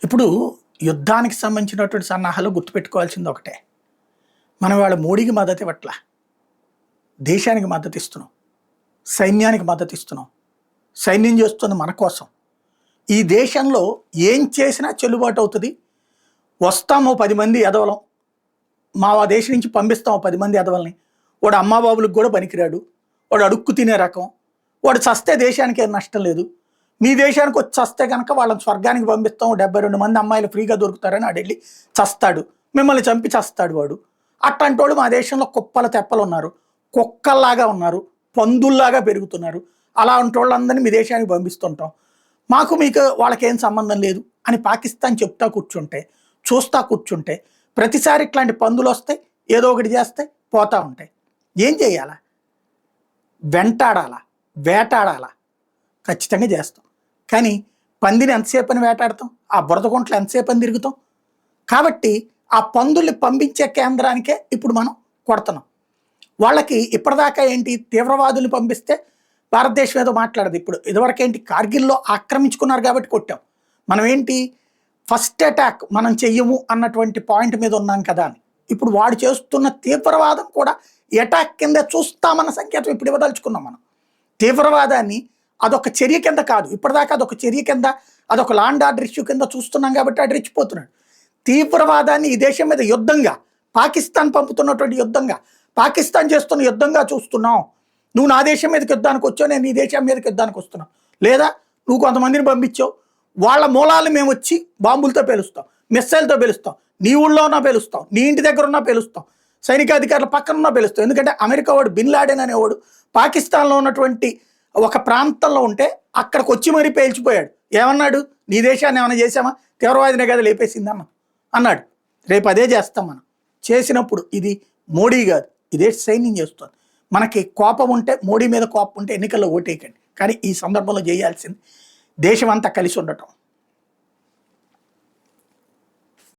ఇప్పుడు యుద్ధానికి సంబంధించినటువంటి సన్నాహాలు గుర్తుపెట్టుకోవాల్సింది ఒకటే. మనం వాళ్ళ మోడీకి మద్దతు ఇవ్వట్లా, దేశానికి మద్దతు ఇస్తున్నాం, సైన్యానికి మద్దతు ఇస్తున్నాం. సైన్యం చేస్తుంది మన కోసం. ఈ దేశంలో ఏం చేసినా చెల్లుబాటు అవుతుంది. వస్తామో 10 మంది ఎదవలం, మా దేశం నుంచి పంపిస్తామో 10 మంది ఎదవల్ని. వాడు అమ్మాబాబులకు కూడా పనికిరాడు, వాడు అడుక్కు తినే రకం, వాడు చస్తే దేశానికి ఏం నష్టం లేదు. మీ దేశానికి వచ్చి చస్తే కనుక వాళ్ళని స్వర్గానికి పంపిస్తాం, 72 మంది అమ్మాయిలు ఫ్రీగా దొరుకుతారని వాడు వెళ్ళి చస్తాడు, మిమ్మల్ని చంపి చస్తాడు వాడు. అట్లాంటి వాళ్ళు మా దేశంలో కుప్పల తెప్పలు ఉన్నారు, కుక్కల్లాగా ఉన్నారు, పందుల్లాగా పెరుగుతున్నారు. అలాంటి వాళ్ళందరినీ మీ దేశానికి పంపిస్తుంటాం, మాకు మీకు వాళ్ళకేం సంబంధం లేదు అని పాకిస్తాన్ చెప్తా కూర్చుంటే, చూస్తా కూర్చుంటే, ప్రతిసారి ఇట్లాంటి పందులు వస్తాయి, ఏదో ఒకటి చేస్తే పోతూ ఉంటాయి. ఏం చేయాలా? వెంటాడాలా, వేటాడాలా? ఖచ్చితంగా చేస్తాం. కానీ పందిని ఎంతసేపు అని వేటాడతాం, ఆ బురద గుంటలు ఎంతసేపు అని తిరుగుతాం. కాబట్టి ఆ పందుల్ని పంపించే కేంద్రానికే ఇప్పుడు మనం కొడుతున్నాం. వాళ్ళకి ఇప్పటిదాకా ఏంటి, తీవ్రవాదులు పంపిస్తే భారతదేశం ఏదో మాట్లాడదు. ఇప్పుడు ఇదివరకేంటి, కార్గిల్లో ఆక్రమించుకున్నారు కాబట్టి కొట్టాం. మనం ఏంటి, ఫస్ట్ అటాక్ మనం చెయ్యము అన్నటువంటి పాయింట్ మీద ఉన్నాం కదా అని. ఇప్పుడు వాడు చేస్తున్న తీవ్రవాదం కూడా అటాక్ కింద చూస్తామన్న సంకేతం ఇప్పుడు ఇవ్వదలుచుకున్నాం మనం. తీవ్రవాదాన్ని అదొక చర్య కింద కాదు, ఇప్పటిదాకా అదొక చర్య కింద, అదొక లాండ్ ఆర్డర్ ఇష్యూ కింద చూస్తున్నాం కాబట్టి అటు రెచ్చిపోతున్నాడు. తీవ్రవాదాన్ని ఈ దేశం మీద యుద్ధంగా, పాకిస్తాన్ పంపుతున్నటువంటి యుద్ధంగా, పాకిస్తాన్ చేస్తున్న యుద్ధంగా చూస్తున్నాం. నువ్వు నా దేశం మీదకి యుద్ధానికి వచ్చావు, నేను నీ దేశం మీదకి యుద్ధానికి వస్తున్నావు. లేదా నువ్వు కొంతమందిని పంపించావు, వాళ్ళ మూలాలు మేము వచ్చి బాంబులతో పేలుస్తాం, మిస్సైల్తో పేలుస్తాం, నీ ఊళ్ళో ఉన్నా పేలుస్తాం, నీ ఇంటి దగ్గర ఉన్నా పేలుస్తాం, సైనికాధికారుల పక్కన ఉన్నా పేలుస్తాం. ఎందుకంటే అమెరికా వాడు బిన్ లాడెన్ అనేవాడు పాకిస్తాన్లో ఉన్నటువంటి ఒక ప్రాంతంలో ఉంటే అక్కడికి వచ్చి మరీ పేల్చిపోయాడు. ఏమన్నాడు, నీ దేశాన్ని ఏమైనా చేసామా, తీవ్రవాదినే కదా లేపేసింది అన్నాడు. రేపు అదే చేస్తాం మనం. చేసినప్పుడు ఇది మోడీ కాదు, ఇదే సైన్యం చేస్తుంది. మనకి కోపం ఉంటే, మోడీ మీద కోపం ఉంటే ఎన్నికల్లో ఓటేయకండి. కానీ ఈ సందర్భంలో చేయాల్సింది దేశం అంతా కలిసి ఉండటం.